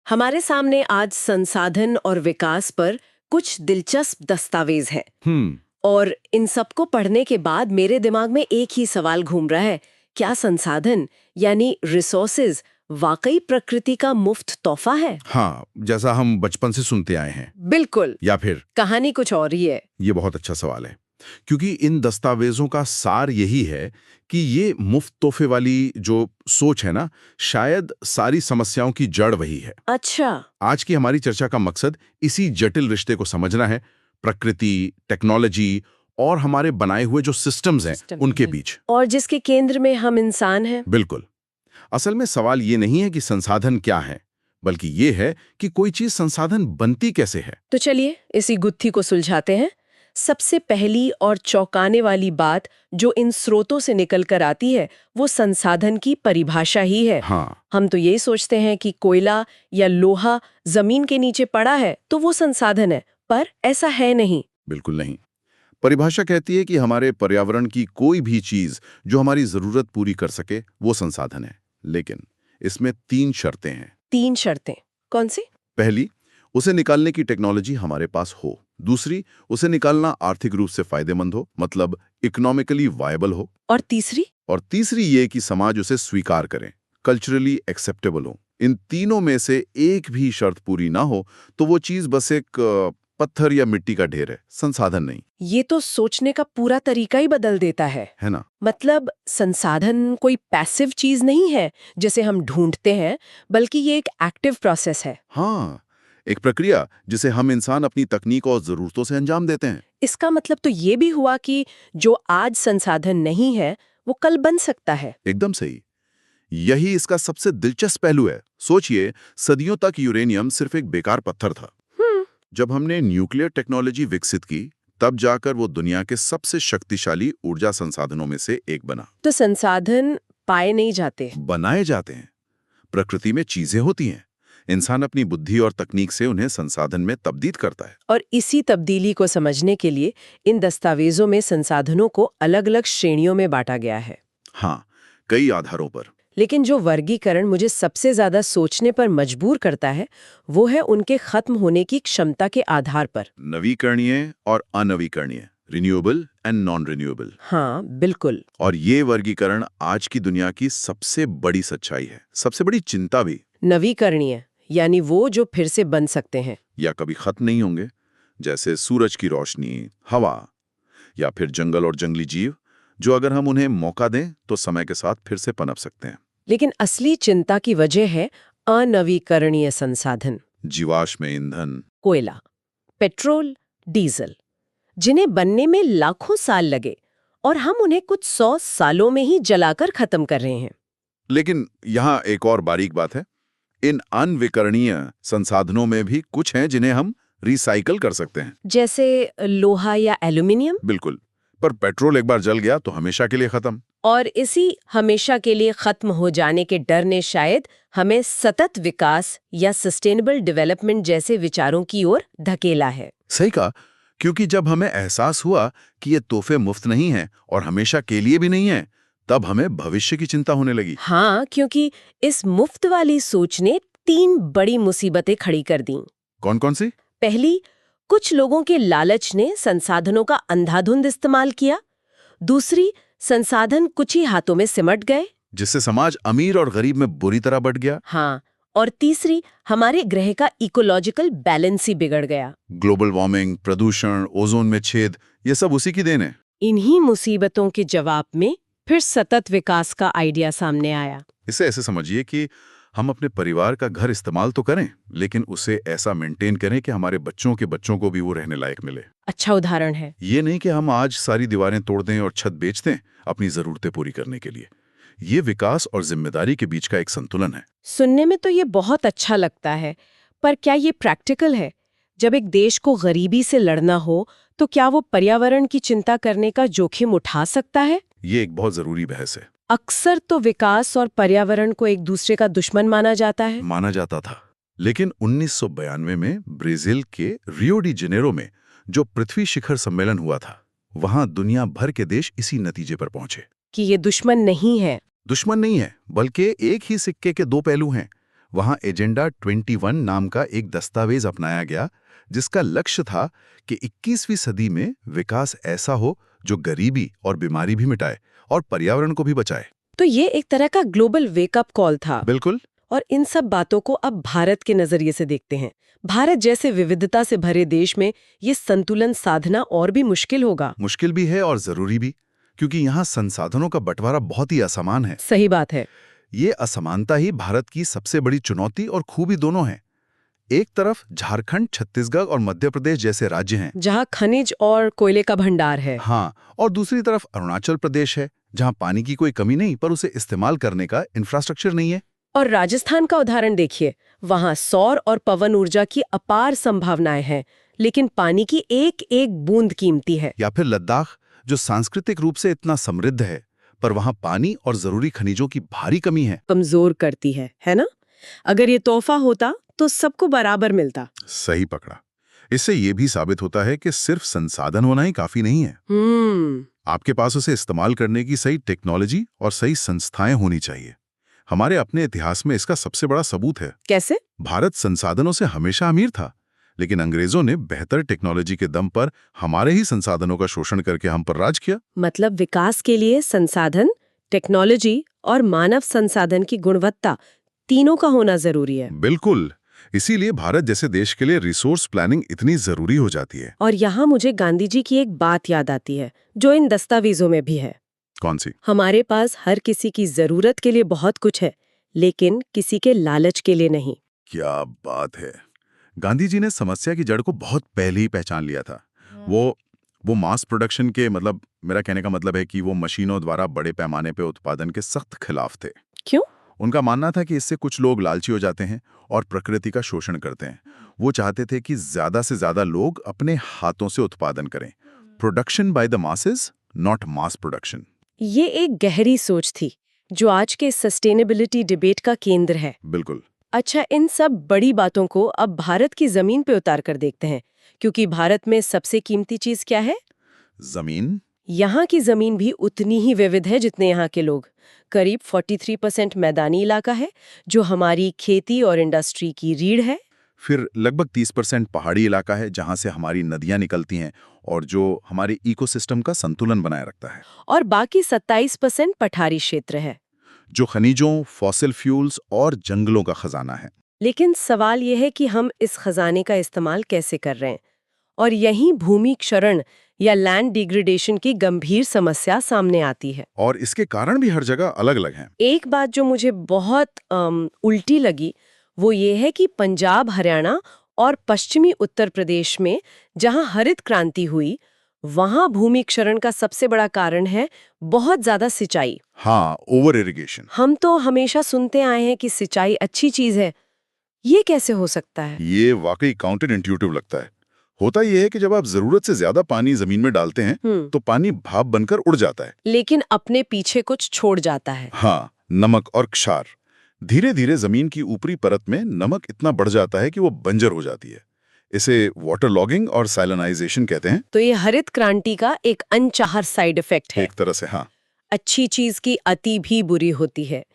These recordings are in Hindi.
हमारे सामने आज संसाधन और विकास पर कुछ दिलचस्प दस्तावेज हैं। और इन सबको पढ़ने के बाद मेरे दिमाग में एक ही सवाल घूम रहा है, क्या संसाधन यानी रिसोर्सेज वाकई प्रकृति का मुफ्त तोहफा है? हाँ, जैसा हम बचपन से सुनते आए हैं। बिल्कुल। या फिर कहानी कुछ और ही है। ये बहुत अच्छा सवाल है, क्योंकि इन दस्तावेजों का सार यही है कि ये मुफ्त तोहफे वाली जो सोच है ना, शायद सारी समस्याओं की जड़ वही है। अच्छा। आज की हमारी चर्चा का मकसद इसी जटिल रिश्ते को समझना है, प्रकृति, टेक्नोलॉजी और हमारे बनाए हुए जो सिस्टम्स हैं उनके बीच। और जिसके केंद्र में हम इंसान हैं। बिल्कुल। असल में सवाल ये नहीं है कि संसाधन क्या है, बल्कि ये है कि कोई चीज संसाधन बनती कैसे है। तो चलिए इसी गुत्थी को सुलझाते हैं। सबसे पहली और चौंकाने वाली बात जो इन स्रोतों से निकल कर आती है वो संसाधन की परिभाषा ही है। हाँ। हम तो यही सोचते हैं कि कोयला या लोहा जमीन के नीचे पड़ा है तो वो संसाधन है, पर ऐसा है नहीं। बिल्कुल नहीं। परिभाषा कहती है कि हमारे पर्यावरण की कोई भी चीज जो हमारी जरूरत पूरी कर सके वो संसाधन है, लेकिन इसमें 3 शर्तें हैं। 3 शर्तें कौन सी? पहली, उसे निकालने की टेक्नोलॉजी हमारे पास हो। दूसरी, उसे निकालना आर्थिक रूप से फायदेमंद हो, मतलब इकोनॉमिकली वायबल हो। और तीसरी? और तीसरी ये कि समाज उसे स्वीकार करे, कल्चरली एक्सेप्टेबल हो। इन तीनों में से एक भी शर्त पूरी ना हो तो वो चीज बस एक पत्थर या मिट्टी का ढेर है, संसाधन नहीं। ये तो सोचने का पूरा तरीका ही बदल देता है ना? मतलब संसाधन कोई पैसिव चीज नहीं है जिसे हम ढूंढते हैं, बल्कि ये एक एक्टिव प्रोसेस है। हाँ, एक प्रक्रिया जिसे हम इंसान अपनी तकनीक और जरूरतों से अंजाम देते हैं। इसका मतलब तो ये भी हुआ कि जो आज संसाधन नहीं है वो कल बन सकता है। एकदम सही। यही इसका सबसे दिलचस्प पहलू है। सोचिए, सदियों तक यूरेनियम सिर्फ एक बेकार पत्थर था। जब हमने न्यूक्लियर टेक्नोलॉजी विकसित की, तब जाकर वो दुनिया के सबसे शक्तिशाली ऊर्जा संसाधनों में से एक बना। तो संसाधन पाए नहीं जाते, बनाए जाते हैं। प्रकृति में चीजें होती हैं, इंसान अपनी बुद्धि और तकनीक से उन्हें संसाधन में तब्दील करता है। और इसी तब्दीली को समझने के लिए इन दस्तावेजों में संसाधनों को अलग-अलग श्रेणियों में बांटा गया है। हाँ, कई आधारों पर। लेकिन जो वर्गीकरण मुझे सबसे ज्यादा सोचने पर मजबूर करता है वो है उनके खत्म होने की क्षमता के आधार पर। नवीकरणीय और अनवीकरणीय, रिन्यूएबल एंड नॉन रिन्यूएबल। हाँ बिल्कुल। और ये वर्गीकरण आज की दुनिया की सबसे बड़ी सच्चाई है, सबसे बड़ी चिंता भी। नवीकरणीय यानी वो जो फिर से बन सकते हैं या कभी खत्म नहीं होंगे, जैसे सूरज की रोशनी, हवा या फिर जंगल और जंगली जीव, जो अगर हम उन्हें मौका दें तो समय के साथ फिर से पनप सकते हैं। लेकिन असली चिंता की वजह है अनवीकरणीय संसाधन। जीवाश्म ईंधन, कोयला, पेट्रोल, डीजल, जिन्हें बनने में लाखों साल लगे और हम उन्हें कुछ 100 सालों में ही जलाकर खत्म कर रहे हैं। लेकिन यहाँ एक और बारीक बात है, इन अनविकरणीय संसाधनों में भी कुछ हैं जिन्हें हम रिसाइकल कर सकते हैं। जैसे लोहा या एल्यूमिनियम। बिल्कुल, पर पेट्रोल एक बार जल गया तो हमेशा के लिए खत्म। और इसी हमेशा के लिए खत्म हो जाने के डर ने शायद हमें सतत विकास या सस्टेनेबल डेवलपमेंट जैसे विचारों की ओर धकेला है। सही कहा, क्योंकि जब हमें एहसास हुआ कि ये तोहफे मुफ्त नहीं हैं और हमेशा के लिए भी नहीं हैं, तब हमें भविष्य की चिंता होने लगी। हाँ, क्योंकि इस मुफ्त वाली सोच ने 3 बड़ी मुसीबतें खड़ी कर दी। कौन कौन सी? पहली, कुछ लोगों के लालच ने संसाधनों का अंधाधुंध इस्तेमाल किया। दूसरी, संसाधन कुछ ही हाथों में सिमट गए, जिससे समाज अमीर और गरीब में बुरी तरह बंट गया। हाँ, और तीसरी, हमारे ग्रह का इकोलॉजिकल बैलेंस ही बिगड़ गया। ग्लोबल वार्मिंग, प्रदूषण, ओजोन में छेद, ये सब उसी की देन है। इन्हीं मुसीबतों के जवाब में फिर सतत विकास का आइडिया सामने आया। इसे ऐसे समझिए कि हम अपने परिवार का घर इस्तेमाल तो करें, लेकिन उसे ऐसा मेंटेन करें कि हमारे बच्चों के बच्चों को भी वो रहने लायक मिले। अच्छा उदाहरण है। ये नहीं कि हम आज सारी दीवारें तोड़ दें और छत बेच दें अपनी जरूरतें पूरी करने के लिए। ये विकास और जिम्मेदारी के बीच का एक संतुलन है। सुनने में तो ये बहुत अच्छा लगता है, पर क्या ये प्रैक्टिकल है? जब एक देश को गरीबी से लड़ना हो तो क्या वो पर्यावरण की चिंता करने का जोखिम उठा सकता है? ये एक बहुत जरूरी बहस है। अक्सर तो विकास और पर्यावरण को एक दूसरे का दुश्मन माना जाता है। माना जाता था, लेकिन 1992 में ब्राजील के रियो डी जेनेरो में जो पृथ्वी शिखर सम्मेलन हुआ था, वहां दुनिया भर के देश इसी नतीजे पर पहुंचे कि ये दुश्मन नहीं है। दुश्मन नहीं है, बल्कि एक ही सिक्के के 2 पहलू हैं। वहां एजेंडा 21 नाम का एक दस्तावेज अपनाया गया, जिसका लक्ष्य था कि 21वीं सदी में विकास ऐसा हो जो गरीबी और बीमारी भी मिटाए और पर्यावरण को भी बचाए। तो ये एक तरह का ग्लोबल वेकअप कॉल था। बिल्कुल। और इन सब बातों को अब भारत के नजरिए से देखते हैं। भारत जैसे विविधता से भरे देश में ये संतुलन साधना और भी मुश्किल होगा। मुश्किल भी है और जरूरी भी, क्योंकि यहाँ संसाधनों का बंटवारा बहुत ही असमान है। सही बात है। ये असमानता ही भारत की सबसे बड़ी चुनौती और खूबी दोनों है। एक तरफ झारखंड, छत्तीसगढ़ और मध्य प्रदेश जैसे राज्य हैं, जहाँ खनिज और कोयले का भंडार है। हाँ, और दूसरी तरफ अरुणाचल प्रदेश है, जहाँ पानी की कोई कमी नहीं पर उसे इस्तेमाल करने का इंफ्रास्ट्रक्चर नहीं है। और राजस्थान का उदाहरण देखिए, वहाँ सौर और पवन ऊर्जा की अपार संभावनाएं हैं, लेकिन पानी की एक एक बूंद कीमती है। या फिर लद्दाख, जो सांस्कृतिक रूप से इतना समृद्ध है, पर वहाँ पानी और जरूरी खनिजों की भारी कमी है। कमजोर करती है ना? अगर ये तोहफा होता तो सबको बराबर मिलता। सही पकड़ा। इससे ये भी साबित होता है कि सिर्फ संसाधन होना ही काफी नहीं है। आपके पास उसे इस्तेमाल करने की सही टेक्नोलॉजी और सही संस्थाएं होनी चाहिए। हमारे अपने इतिहास में इसका सबसे बड़ा सबूत है। कैसे? भारत संसाधनों से हमेशा अमीर था, लेकिन अंग्रेजों ने बेहतर टेक्नोलॉजी के दम पर हमारे ही संसाधनों का शोषण करके हम पर राज किया। मतलब विकास के लिए संसाधन, टेक्नोलॉजी और मानव संसाधन की गुणवत्ता तीनों का होना जरूरी है। बिल्कुल। इसीलिए भारत जैसे देश के लिए रिसोर्स प्लानिंग इतनी जरूरी हो जाती है। और यहाँ मुझे गांधी जी की एक बात याद आती है, जो इन दस्तावेजों में भी है। कौन सी? हमारे पास हर किसी की जरूरत के लिए बहुत कुछ है, लेकिन किसी के लालच के लिए नहीं। क्या बात है! गांधी जी ने समस्या की जड़ को बहुत पहले ही पहचान लिया था। वो मास प्रोडक्शन के मेरा कहने का मतलब है कि वो मशीनों द्वारा बड़े पैमाने पे उत्पादन के सख्त खिलाफ थे। क्यों? उनका मानना था कि इससे कुछ लोग लालची हो जाते हैं और प्रकृति का शोषण करते हैं। वो चाहते थे कि ज्यादा से ज्यादा लोग अपने हाथों से उत्पादन करें। Production by the masses, not mass production. ये एक गहरी सोच थी, जो आज के सस्टेनेबिलिटी डिबेट का केंद्र है। बिल्कुल। अच्छा, इन सब बड़ी बातों को अब भारत की जमीन पे उतार कर देखते हैं, क्योंकि भारत में सबसे कीमती चीज क्या है? जमीन। यहाँ की जमीन भी उतनी ही विविध है जितने यहाँ के लोग। करीब 43% मैदानी इलाका है, जो हमारी खेती और इंडस्ट्री की रीढ़ है। फिर लगभग 30% पहाड़ी इलाका है, जहां से हमारी नदियां निकलती हैं और जो हमारे इकोसिस्टम का संतुलन बनाए रखता है। और बाकी 27% पठारी क्षेत्र है, जो खनिजों, फॉसिल फ्यूल्स और जंगलों का खजाना है। लेकिन सवाल यह है कि हम इस खजाने का इस्तेमाल कैसे कर रहे हैं। और यहीं भूमि क्षरण या लैंड डिग्रेडेशन की गंभीर समस्या सामने आती है। और इसके कारण भी हर जगह अलग-अलग हैं। एक बात जो मुझे बहुत उल्टी लगी, वो ये है कि पंजाब, हरियाणा और पश्चिमी उत्तर प्रदेश में जहां हरित क्रांति हुई, वहां भूमि क्षरण का सबसे बड़ा कारण है बहुत ज्यादा सिंचाई। हाँ, ओवर इरिगेशन। हम तो हमेशा सुनते आए हैं कि सिंचाई अच्छी चीज है। ये कैसे हो सकता है? ये वाकई काउंटर इंट्यूटिव लगता है। होता यह है कि जब आप जरूरत से ज्यादा पानी जमीन में डालते हैं तो पानी भाप बनकर उड़ जाता है, लेकिन अपने पीछे कुछ छोड़ जाता है। हाँ, नमक और क्षार। धीरे धीरे जमीन की ऊपरी परत में नमक इतना बढ़ जाता है कि वो बंजर हो जाती है। इसे वाटर लॉगिंग और साइलेनाइजेशन कहते हैं। तो ये हरित क्रांति का एक अनचाहा साइड इफेक्ट है। एक तरह से, हाँ। अच्छी चीज की अति भी बुरी होती है।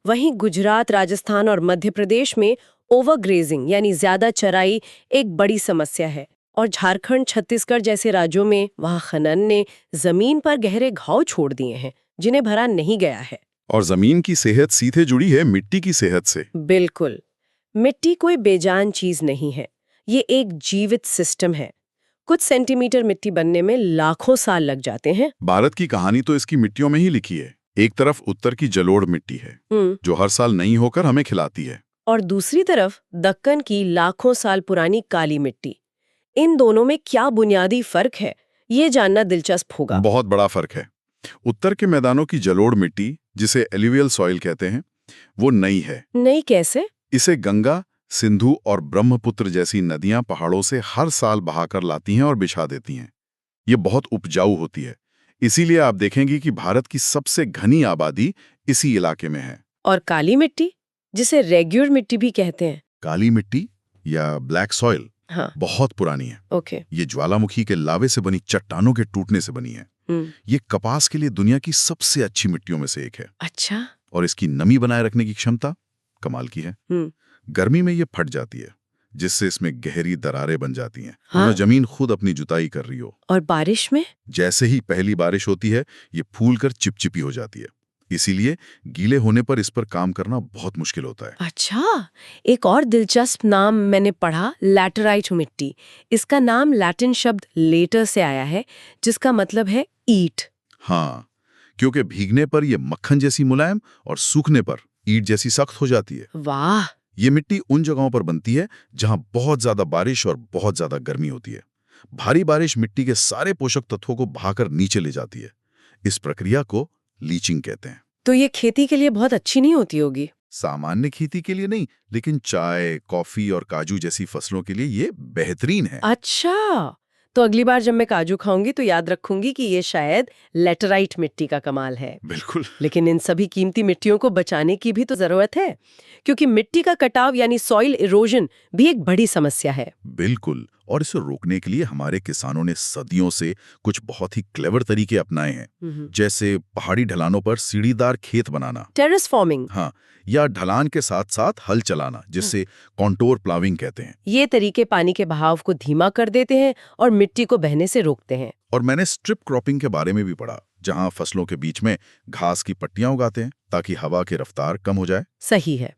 वहीं गुजरात, राजस्थान और मध्य प्रदेश में ओवरग्रेजिंग यानी ज्यादा चराई एक बड़ी समस्या है। और झारखंड, छत्तीसगढ़ जैसे राज्यों में वहां खनन ने जमीन पर गहरे घाव छोड़ दिए हैं, जिन्हें भरा नहीं गया है। और जमीन की सेहत सीधे जुड़ी है मिट्टी की सेहत से। बिल्कुल। मिट्टी कोई बेजान चीज नहीं है, ये एक जीवित सिस्टम है। कुछ सेंटीमीटर मिट्टी बनने में लाखों साल लग जाते हैं। भारत की कहानी तो इसकी मिट्टियों में ही लिखी है। एक तरफ उत्तर की जलोढ़ मिट्टी है, जो हर साल नई होकर हमें खिलाती है, और दूसरी तरफ दक्कन की लाखों साल पुरानी काली मिट्टी। इन दोनों में क्या बुनियादी फर्क है, ये जानना दिलचस्प होगा। बहुत बड़ा फर्क है। उत्तर के मैदानों की जलोढ़ मिट्टी, जिसे एल्यूवियल सॉइल कहते हैं, वो नई है। नई कैसे? इसे गंगा, सिंधु और ब्रह्मपुत्र जैसी नदियां पहाड़ों से हर साल बहाकर लाती हैं और बिछा देती हैं। ये बहुत उपजाऊ होती है। इसीलिए आप देखेंगे कि भारत की सबसे घनी आबादी इसी इलाके में है। और काली मिट्टी, जिसे रेग्युलर मिट्टी भी कहते हैं। काली मिट्टी या ब्लैक सॉइल, हाँ, बहुत पुरानी है। ओके। ये ज्वालामुखी के लावे से बनी चट्टानों के टूटने से बनी है। ये कपास के लिए दुनिया की सबसे अच्छी मिट्टियों में से एक है। अच्छा। और इसकी नमी बनाए रखने की क्षमता कमाल की है। गर्मी में ये फट जाती है, जिससे इसमें गहरी दरारें बन जाती हैं। हाँ। जमीन खुद अपनी जुताई कर रही हो। और बारिश में? जैसे ही पहली बारिश होती है, ये फूलकर चिपचिपी हो जाती है। इसीलिए गीले होने पर इस पर काम करना बहुत मुश्किल होता है। अच्छा, एक और दिलचस्प नाम मैंने पढ़ा, लैटराइट मिट्टी। इसका नाम लैटिन शब्द लेटर से आया है, जिसका मतलब है ईंट। हाँ, क्योंकि भीगने पर ये मक्खन जैसी मुलायम और सूखने पर ईंट जैसी सख्त हो जाती है। वाह! ये मिट्टी उन जगहों पर बनती है जहां बहुत ज्यादा बारिश और बहुत ज्यादा गर्मी होती है। भारी बारिश मिट्टी के सारे पोषक तत्वों को बहाकर नीचे ले जाती है। इस प्रक्रिया को लीचिंग कहते हैं। तो ये खेती के लिए बहुत अच्छी नहीं होती होगी? सामान्य खेती के लिए नहीं, लेकिन चाय, कॉफी और काजू जैसी फसलों के लिए ये बेहतरीन है। अच्छा, तो अगली बार जब मैं काजू खाऊंगी तो याद रखूंगी कि ये शायद लेटराइट मिट्टी का कमाल है। बिल्कुल। लेकिन इन सभी कीमती मिट्टियों को बचाने की भी तो जरूरत है, क्योंकि मिट्टी का कटाव यानी सॉइल इरोजन भी एक बड़ी समस्या है। बिल्कुल, और इसे रोकने के लिए हमारे किसानों ने सदियों से कुछ बहुत ही क्लेवर तरीके अपनाए हैं। जैसे पहाड़ी ढलानों पर सीढ़ीदार खेत बनाना, टेरेस फार्मिंग। हाँ, या ढलान के साथ साथ हल चलाना, जिससे कॉन्टोर प्लाविंग कहते हैं। ये तरीके पानी के बहाव को धीमा कर देते हैं और मिट्टी को बहने से रोकते हैं। और मैंने स्ट्रिप क्रॉपिंग के बारे में भी पढ़ा, जहां फसलों के बीच में घास की पट्टियां उगाते हैं ताकि हवा की रफ्तार कम हो जाए। सही है।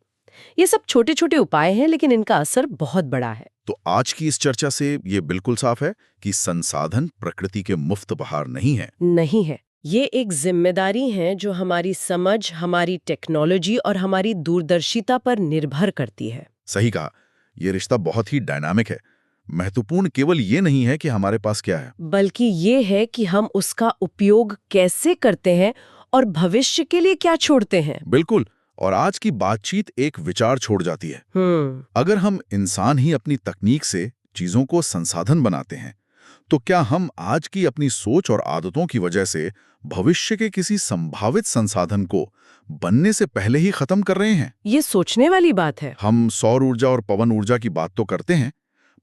ये सब छोटे छोटे उपाय हैं, लेकिन इनका असर बहुत बड़ा है। तो आज की इस चर्चा से ये बिल्कुल साफ है कि संसाधन प्रकृति के मुफ्त उपहार नहीं है। नहीं है, ये एक जिम्मेदारी है जो हमारी समझ, हमारी टेक्नोलॉजी और हमारी दूरदर्शिता पर निर्भर करती है। सही कहा, ये रिश्ता बहुत ही डायनामिक है। महत्वपूर्ण केवल ये नहीं है कि हमारे पास क्या है, बल्कि ये है कि हम उसका उपयोग कैसे करते हैं और भविष्य के लिए क्या छोड़ते हैं। बिल्कुल। और आज की बातचीत एक विचार छोड़ जाती है। अगर हम इंसान ही अपनी तकनीक से चीजों को संसाधन बनाते हैं, तो क्या हम आज की अपनी सोच और आदतों की वजह से भविष्य के किसी संभावित संसाधन को बनने से पहले ही खत्म कर रहे हैं? ये सोचने वाली बात है। हम सौर ऊर्जा और पवन ऊर्जा की बात तो करते हैं,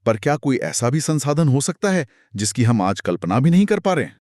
पर क्या कोई ऐसा भी संसाधन हो सकता है जिसकी हम आज कल्पना भी नहीं कर पा रहे हैं?